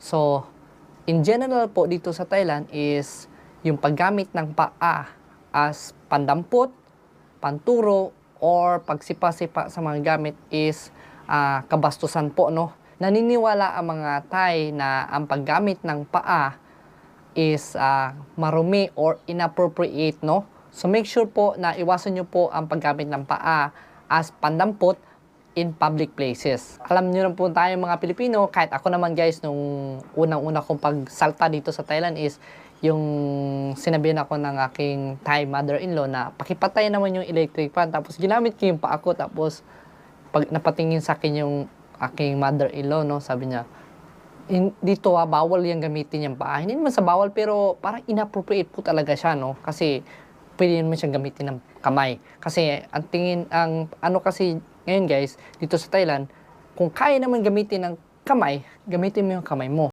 So, in general po dito sa Thailand is yung paggamit ng paa as pandampot, panturo, or pagsipa-sipa sa mga gamit is kabastusan po, no? Naniniwala ang mga Thai na ang paggamit ng paa is marumi or inappropriate, no? So make sure po na iwasan nyo po ang paggamit ng paa as pandampot in public places. Alam nyo na po tayo mga Pilipino, kahit ako naman guys, nung unang-una kong pagsalta dito sa Thailand is yung sinabihan ako ng aking Thai mother-in-law na pakipatay naman yung electric fan. Tapos ginamit ko yung paa ko, tapos pag napatingin sa akin yung aking mother-in-law, no, sabi niya, dito bawal yung gamitin yung paa. Hindi naman sa bawal, pero parang inappropriate po talaga siya, no? Kasi pwede naman siyang gamitin ng kamay. Kasi ang ano kasi ngayon guys, dito sa Thailand, kung kaya naman gamitin ng kamay, gamitin mo yung kamay mo.